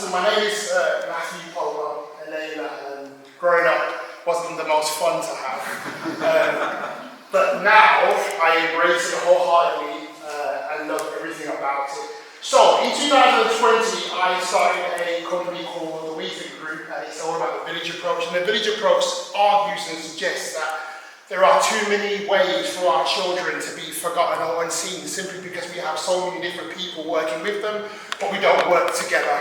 So my name is Matthew Popo, a name that growing up wasn't the most fun to have. But now I embrace it wholeheartedly and love everything about it. So in 2020, I started a company called the Wethnk Group, and it's all about the village approach. And the village approach argues and suggests that there are too many ways for our children to be forgotten or unseen, simply because we have so many different people working with them, but we don't work together.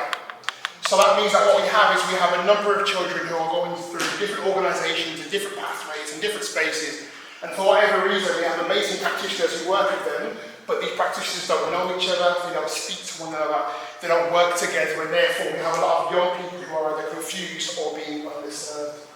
So that means that what we have is we have a number of children who are going through different organisations and different pathways and different spaces, and for whatever reason we have amazing practitioners who work with them, but these practitioners don't know each other, they don't speak to one another, they don't work together, and therefore we have a lot of young people who are either confused or being underserved.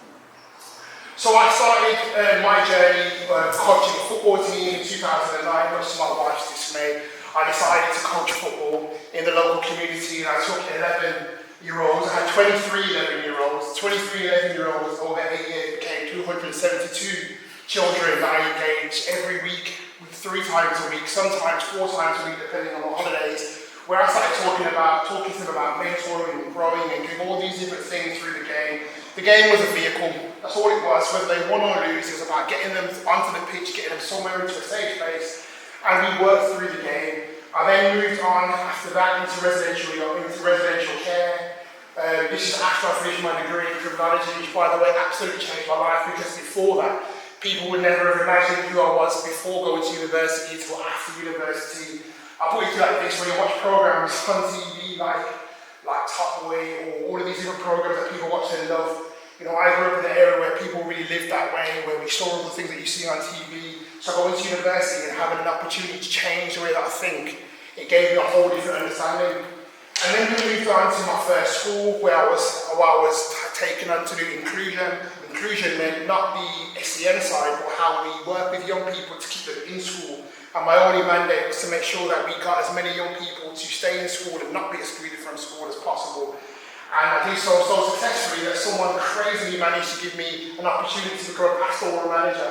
So I started my journey coaching a football team in 2009, much to my wife's dismay. I decided to coach football in the local community, and I took 11-year-olds. I had 23 11-year-olds. 23 11-year-olds over 8 years became 272 children that I engaged every week, 3 times a week, sometimes 4 times a week, depending on my holidays, where I started talking to them about mentoring and growing and doing all these different things through the game. The game was a vehicle, that's all it was. Whether they won or lose, it was about getting them onto the pitch, getting them somewhere into a safe space, and we worked through the game. I then moved on after that into residential care. This is after I finished my degree in criminology, which, by the way, absolutely changed my life, because before that, people would never have imagined who I was before going to university until after university. I put it to like this: when you watch programs on TV like Top Boy or all of these different programs that people watch and love, you know, I grew up in an area where people really lived that way, where we saw all the things that you see on TV. So going to university and having an opportunity to change the way that I think, it gave me a whole different understanding. And then we moved on to my first school, where I was taken on to do inclusion. Inclusion meant not the SEN side, but how we work with young people to keep them in school. And my only mandate was to make sure that we got as many young people to stay in school and not be excluded from school as possible. And I did so successfully that someone crazily managed to give me an opportunity to become a pastoral manager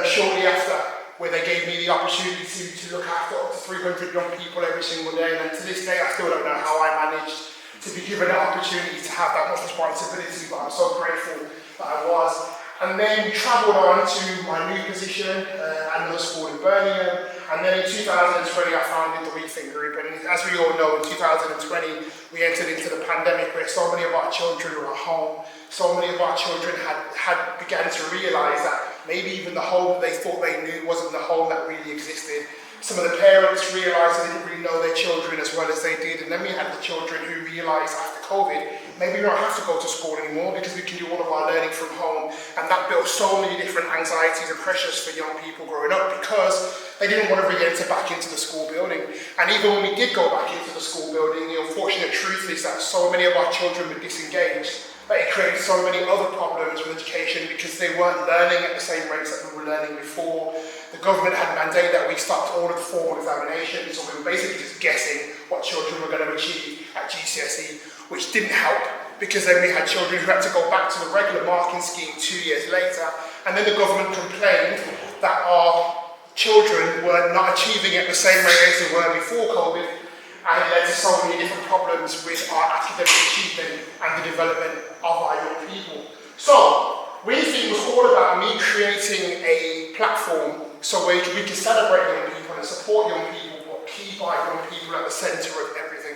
shortly after, where they gave me the opportunity to look after up to 300 young people every single day. And to this day, I still don't know how I managed to be given the opportunity to have that much responsibility, but I'm so grateful that I was. And then we travelled on to my new position at another school in Birmingham. And then in 2020, I founded the Wethnk Group. And as we all know, in 2020, we entered into the pandemic, where so many of our children were at home. So many of our children had began to realise that maybe even the home that they thought they knew wasn't the home that really existed. Some of the parents realised they didn't really know their children as well as they did. And then we had the children who realised after COVID, maybe we don't have to go to school anymore because we can do all of our learning from home. And that built so many different anxieties and pressures for young people growing up, because they didn't want to re-enter back into the school building. And even when we did go back into the school building, the unfortunate truth is that so many of our children were disengaged, that it created so many other problems with education, because they weren't learning at the same rates that we were learning before. The government had mandated that we stopped all of the formal examinations, so we were basically just guessing what children were going to achieve at GCSE, which didn't help, because then we had children who had to go back to the regular marking scheme 2 years later. And then the government complained that our children were not achieving at the same rate as they were before COVID, and it led to so many different problems with our academic achievement and the development of our young people. So, Wethnk was all about me creating a platform so we can celebrate young people and support young people, but keep our young people at the centre of everything.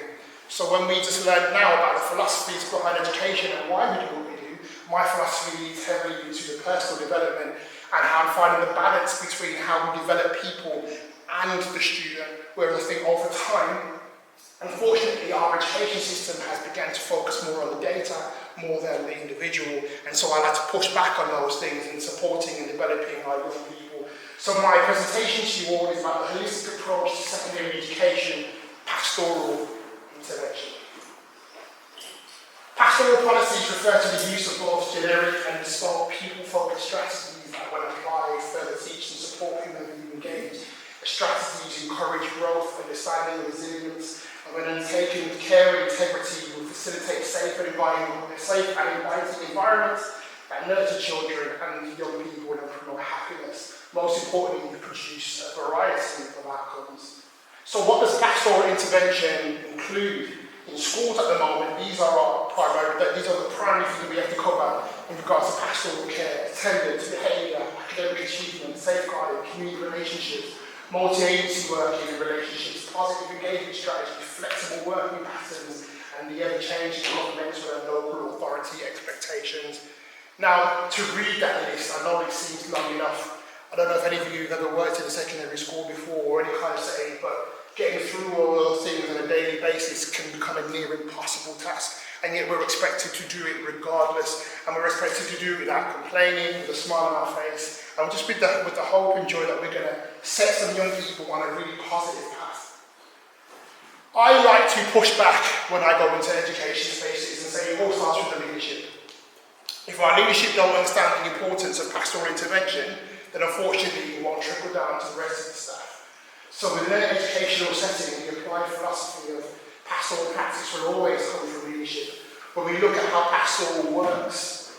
So when we just learned now about the philosophies behind education and why we do what we do, my philosophy leads heavily into the personal development and how I'm finding the balance between how we develop people and the student, whereas I think over time, unfortunately, our education system has begun to focus more on the data, more than the individual, and so I like to push back on those things in supporting and developing our young people. So my presentation to you all is about the holistic approach to secondary education, pastoral intervention. Pastoral policies refer to the use of both generic and bespoke people-focused strategies that, when applied, further teach and support human being engaged. The strategies encourage growth, understanding, and resilience, and when undertaken with care and integrity, will facilitate safe and inviting environments that nurture children and young people and promote happiness. Most importantly, produce a variety of outcomes. So what does pastoral intervention include? In schools at the moment, these are the primary things that we have to cover in regards to pastoral care, attendance, behaviour, academic achievement, safeguarding, community relationships, multi-agency working in relationships, positive engagement strategies, flexible working patterns, and the ever-changing governmental and local authority expectations. Now, to read that list, I know it seems long enough. I don't know if any of you have ever worked in a secondary school before or any kind of setting, but getting through all those things on a daily basis can become a near impossible task, and yet we're expected to do it regardless, and we're expected to do it without complaining, with a smile on our face, and just with the hope and joy that we're going to set some young people on a really positive path. I like to push back when I go into education spaces and say it all starts with the leadership. If our leadership don't understand the importance of pastoral intervention, then unfortunately it won't trickle down to the rest of the staff. So within an educational setting, the applied philosophy of pastoral practice will always come from leadership. When we look at how pastoral works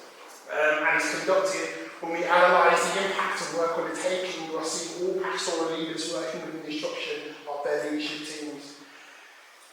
and is conducted, when we analyse the impact of work undertaking, we are seeing all pastoral leaders working within the instruction of their leadership teams.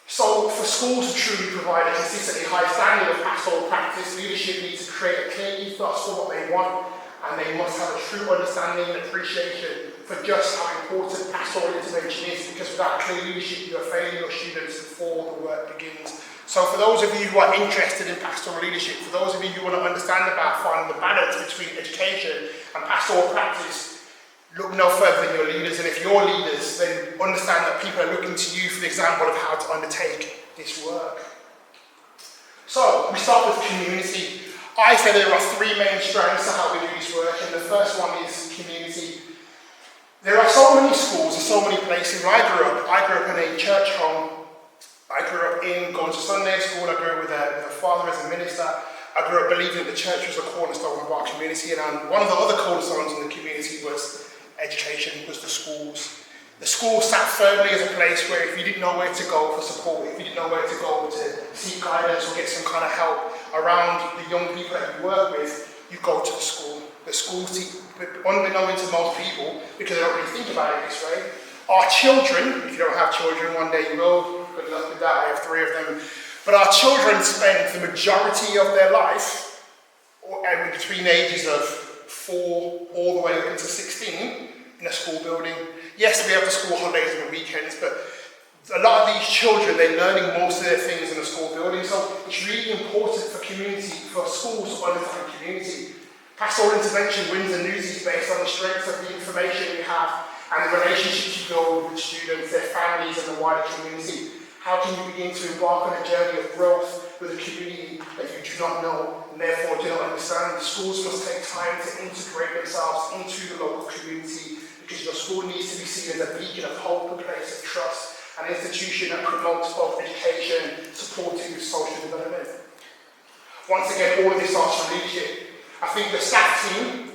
So for schools to truly provide a consistently high standard of pastoral practice, leadership needs to create a clear ethos for what they want, and they must have a true understanding and appreciation for just how important pastoral intervention is, because without clear leadership you are failing your students before the work begins. So for those of you who are interested in pastoral leadership, for those of you who want to understand about finding the balance between education and pastoral practice, look no further than your leaders, and if you're leaders, then understand that people are looking to you for the example of how to undertake this work. So we start with community. I say there are three main strands to how we do this work, and the first one is community. There are so many schools and so many places. I grew up in a church home. I grew up in going to Sunday school. I grew up with a father as a minister. I grew up believing that the church was a cornerstone of our community, and one of the other cornerstones in the community was education, was the schools. The school sat firmly as a place where if you didn't know where to go for support, if you didn't know where to go to seek guidance or get some kind of help around the young people that you work with, you go to the school. The school, unbeknown to most people, because they don't really think about it this way, our children, if you don't have children, one day you will, good luck with that, I have 3 of them, but our children spend the majority of their life, between the ages of 4 all the way up into 16, in a school building. Yes, we have the school holidays and the weekends, but a lot of these children, they're learning most of their things in a school building, so it's really important for schools to understand community. Pastoral intervention wins the Newsies based on the strength of the information we have and the relationships you build with students, their families and the wider community. How can you begin to embark on a journey of growth with a community that you do not know and therefore do not understand? Schools must take time to integrate themselves into the local community, because your school needs to be seen as a beacon of hope, a place of trust, an institution that promotes both education, supporting social development. Once again, all of this starts from leadership. I think the staff team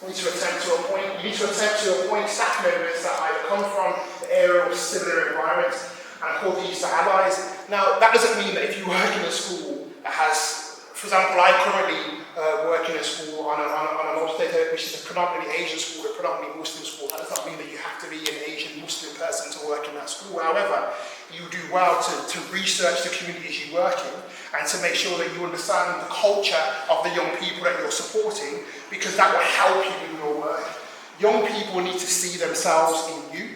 need to attempt to appoint staff members that either come from the area or similar environments, and I call these the allies. Now, that doesn't mean that if you work in a school that has, for example, I currently work in a school on a multi-state, which is a predominantly Asian school, a predominantly Muslim school. That does not mean that you have to be an Asian Muslim person to work in that school. However, you do well to research the communities you work in and to make sure that you understand the culture of the young people that you're supporting, because that will help you in your work. Young people need to see themselves in you.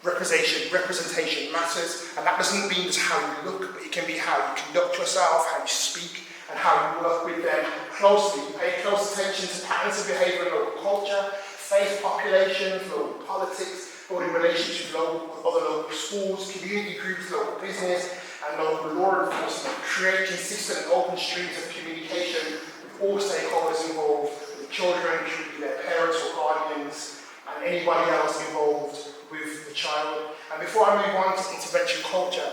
Representation matters, and that doesn't mean just how you look, but it can be how you conduct yourself, how you speak, and how you work with them closely. Pay close attention to patterns of behaviour in local culture, faith populations, local politics, building relationships with other local schools, community groups, local business, and local law enforcement. Create consistent open streams of communication with all stakeholders involved, with children, should be their parents or guardians, and anybody else involved with the child. And before I move on to intervention culture,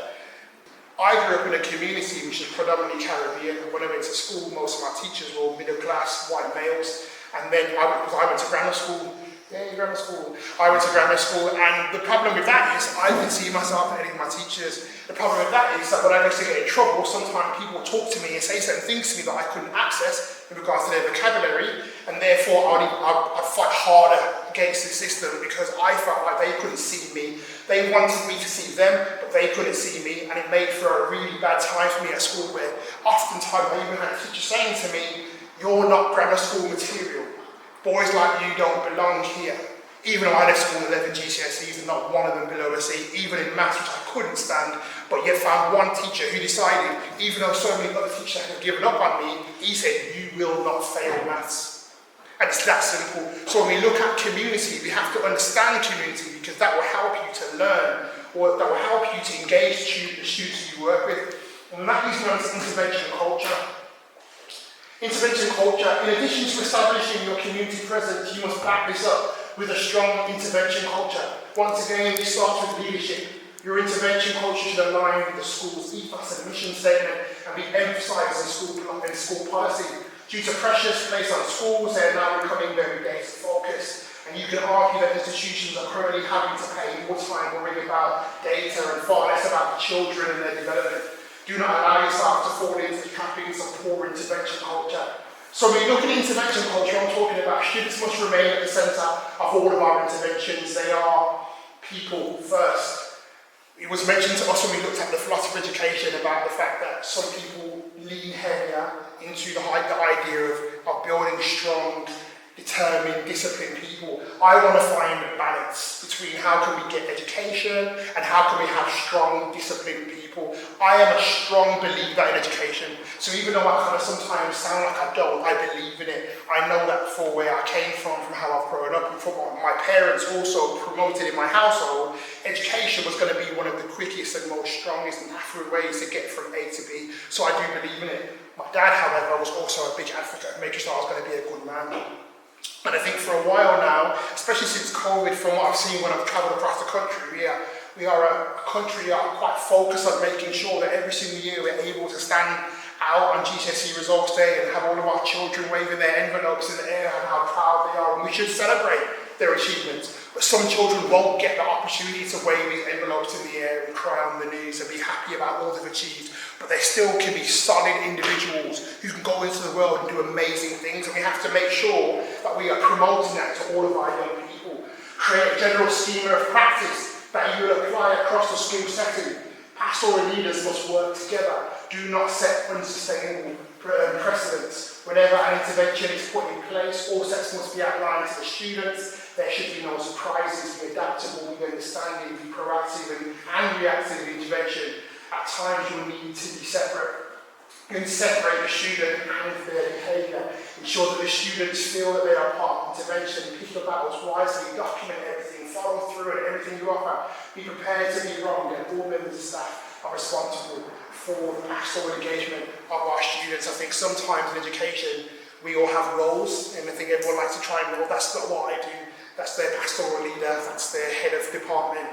I grew up in a community which is predominantly Caribbean. When I went to school, most of my teachers were middle class, white males. And then because I went to grammar school, I went to grammar school, and the problem with that is I didn't see myself in any of my teachers. The problem with that is that when I used to get in trouble, sometimes people would talk to me and say certain things to me that I couldn't access in regards to their vocabulary, and therefore I'd fight harder against the system because I felt like they couldn't see me. They wanted me to see them, but they couldn't see me, and it made for a really bad time for me at school where oftentimes I even had teachers saying to me, "You're not grammar school material. Boys like you don't belong here." Even though I left school with 11 GCSEs and not one of them below a C, even in maths, which I couldn't stand, but yet found one teacher who decided, even though so many other teachers had given up on me, he said, "You will not fail maths." And it's that simple. So when we look at community, we have to understand community because that will help you to learn, or that will help you to engage the students you work with. And that is known as intervention culture. Intervention culture, in addition to establishing your community presence, you must back this up with a strong intervention culture. Once again, this starts with leadership. Your intervention culture should align with the school's ethos and mission statement and be emphasised in school policy. Due to pressures placed on schools, they are now becoming very data-focused. And you can argue that institutions are currently having to pay more time worrying about data and far less about the children and their development. Do not allow yourself to fall into the trappings of poor intervention culture. So when you look at intervention culture, I'm talking about students must remain at the centre of all of our interventions. They are people first. It was mentioned to us when we looked at the philosophy of education about the fact that some people lean heavier into the idea of building strong, determined, disciplined people. I want to find a balance between how can we get education and how can we have strong, disciplined people. I am a strong believer in education, so even though I kind of sometimes sound like I don't, I believe in it. I know that for where I came from how I've grown up, and from what my parents also promoted in my household, education was going to be one of the quickest and most strongest and affluent ways to get from A to B, so I do believe in it. My dad, however, was also a big advocate of making sure I was going to be a good man. And I think for a while now, especially since COVID, from what I've seen when I've travelled across the country, we are a country that are quite focused on making sure that every single year we're able to stand out on GCSE results day and have all of our children waving their envelopes in the air and how proud they are, and we should celebrate their achievements. But some children won't get the opportunity to wave these envelopes in the air and cry on the news and be happy about all they've achieved, but they still can be solid individuals who can go into the world and do amazing things, and we have to make sure that we are promoting that to all of our young people. Create a general schema of practice that you will apply across the school setting. Pastoral leaders must work together. Do not set unsustainable precedents. Whenever an intervention is put in place, all steps must be outlined to the students. There should be no surprises. Be adaptable, be understanding, be proactive and reactive intervention. At times you will need to be separate. You can separate the student and their behaviour. Ensure that the students feel that they are part of the intervention. Pick your battles wisely, document everything, follow through and everything you offer. Be prepared to be wrong, and all members of staff are responsible for the pastoral engagement of our students. I think sometimes in education we all have roles, and I think everyone likes to try and know that's not what I do. That's their pastoral leader, that's their head of department.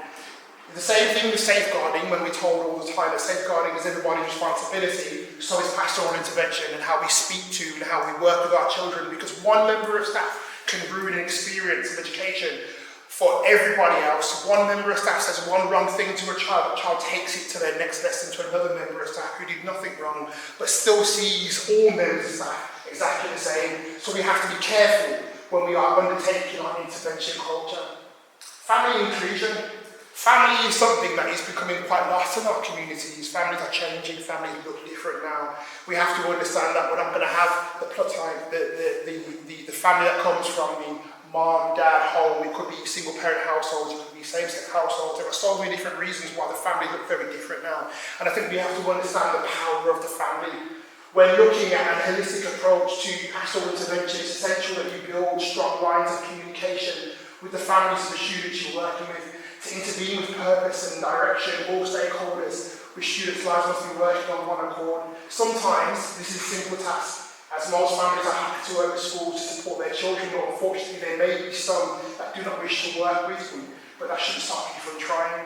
The same thing with safeguarding, when we're told all the time that safeguarding is everybody's responsibility, so is pastoral intervention and how we speak to and how we work with our children, because one member of staff can ruin an experience of education for everybody else. One member of staff says one wrong thing to a child, the child takes it to their next lesson to another member of staff who did nothing wrong, but still sees all members of staff exactly the same. So we have to be careful when we are undertaking our intervention culture. Family inclusion. Family is something that is becoming quite lost in our communities. Families are changing, families look different now. We have to understand that we're not going to have the family that comes from the mom, dad, home. It could be single parent households, it could be same-sex households. There are so many different reasons why the families look very different now. And I think we have to understand the power of the family. When looking at a holistic approach to pastoral intervention, it's essential that you build strong lines of communication with the families of the students you're working with, to intervene with purpose and direction. All stakeholders with students' lives must be working on one accord. Sometimes this is a simple task, as most families are happy to work with schools to support their children, but unfortunately there may be some that do not wish to work with them, but that shouldn't stop you from trying.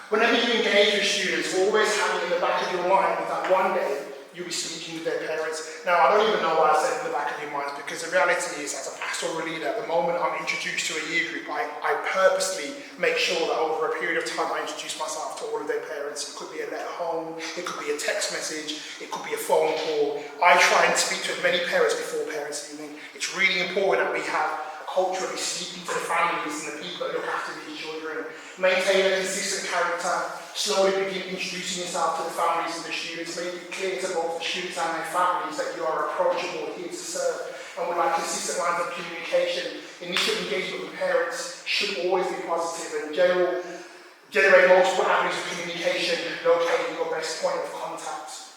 Whenever you engage with students, always have it in the back of your mind that one day you'll be speaking with their parents. Now, I don't even know what I said in the back of your minds, because the reality is, as a pastoral leader, at the moment I'm introduced to a year group, I purposely make sure that over a period of time I introduce myself to all of their parents. It could be a letter home, it could be a text message, it could be a phone call. I try and speak to as many parents before parents' evening. It's really important that we have culturally speaking to the families and the people that look after these children. Maintain a consistent character, slowly begin introducing yourself to the families and the students, make it clear to both the students and their families that you are approachable, here to serve, and would like consistent lines of communication. Initial engagement with parents should always be positive and generate multiple avenues of communication, locating your best point of contact.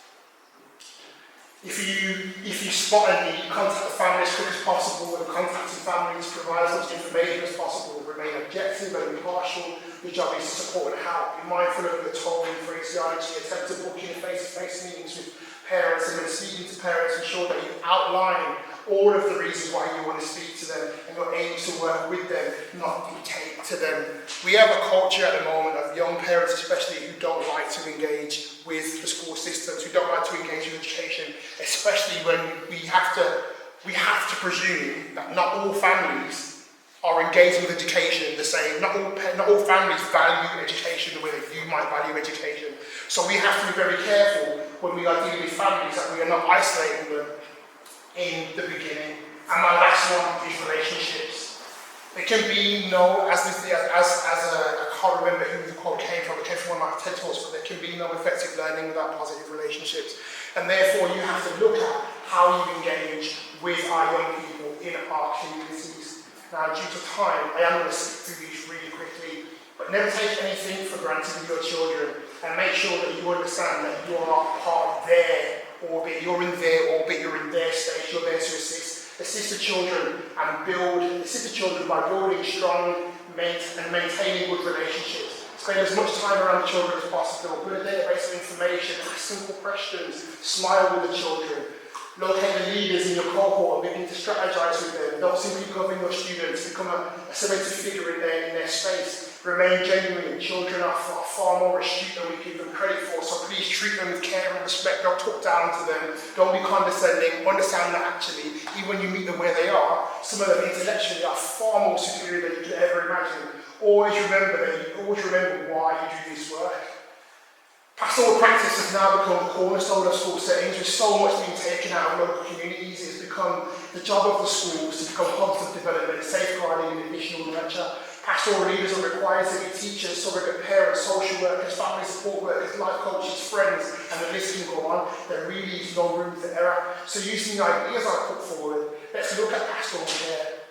If you spot a need, contact the family as quick as possible, and contacting families, provide as much information as possible, remain objective and impartial. Your job is to support and help. Be mindful of the tone and phraseology, attempt to book in face-to-face meetings with parents, and when speaking to parents, ensure that you outline all of the reasons why you want to speak to them, and you're aiming to work with them, not dictate to them. We have a culture at the moment of young parents especially who don't like to engage with the school systems, who don't like to engage with education, especially when we have to presume that not all families are engaging with education the same. Not all families value education the way that you might value education. So we have to be very careful when we are dealing with families that we are not isolating them in the beginning. And my last one is relationships. There can be no, I can't remember who the quote came from, it came from one of my TED Talks, but there can be no effective learning without positive relationships. And therefore you have to look at how you engage with our young people in our communities. Now, due to time, I am going to skip through these really quickly, but never take anything for granted with your children, and make sure that you understand that you are part of their orbit, you're in their orbit, you're in their space, you're there to assist the children by building strong and maintaining good relationships. Spend as much time around the children as possible, build a database of information, ask simple questions, smile with the children. Locate the leaders in your cohort and begin to strategize with them. Don't simply govern your students, become a cemented figure in their space. Remain genuine. Children are far more astute than we give them credit for, so please treat them with care and respect. Don't talk down to them. Don't be condescending. Understand that actually, even when you meet them where they are, some of them intellectually are far more superior than you could ever imagine. Always remember why you do this work. Pastoral practice has now become the cornerstone of school settings, with so much being taken out of local communities. It's become the job of the schools to become hubs of development, safeguarding and additional nurture. Pastoral leaders are required to be teachers, surrogate parents, social workers, family support workers, life coaches, friends, and the list can go on. There really is no room for error. So using the ideas I put forward, let's look at pastoral care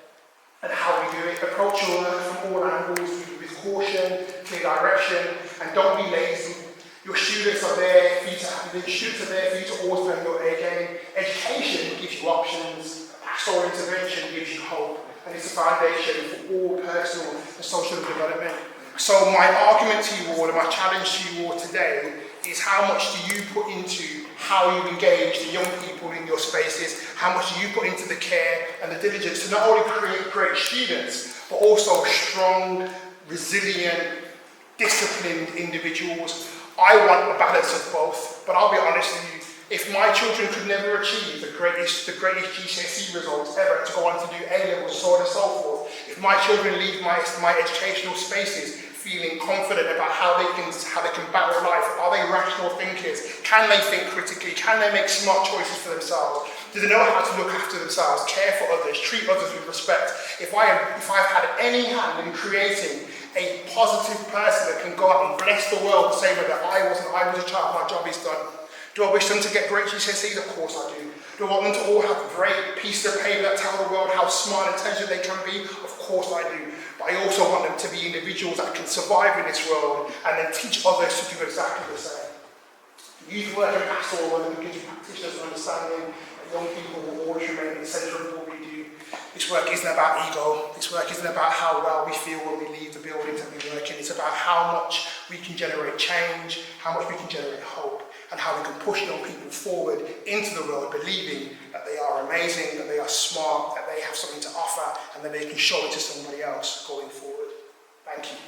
and how we do it. Approach your work from all angles with caution, clear direction, and don't be lazy. Your students are there for you to always bring your A game. Education gives you options. Pastoral intervention gives you hope. And it's a foundation for all personal and social development. So my argument to you all, and my challenge to you all today, is how much do you put into how you engage the young people in your spaces? How much do you put into the care and the diligence to not only create great students, but also strong, resilient, disciplined individuals? I want a balance of both, but I'll be honest with you, if my children could never achieve the greatest GCSE results ever to go on to do A-levels, so on and so forth, if my children leave my educational spaces feeling confident about how they can battle life, are they rational thinkers? Can they think critically? Can they make smart choices for themselves? Do they know how to look after themselves, care for others, treat others with respect? If I've had any hand in creating a positive person that can go out and bless the world the same way that I was a child, my job is done. Do I wish them to get great GCSEs? Of course I do. Do I want them to all have great pieces of paper that tell the world how smart and intelligent they can be? Of course I do. But I also want them to be individuals that can survive in this world and then teach others to do exactly the same. Youth work and pastoral work gives you practitioners understanding that young people will always remain in the centre of what we do. This work isn't about ego. This work isn't about how well we feel when we leave the buildings that we work in. It's about how much we can generate change, how much we can generate hope, and how we can push young people forward into the world believing that they are amazing, that they are smart, that they have something to offer, and that they can show it to somebody else going forward. Thank you.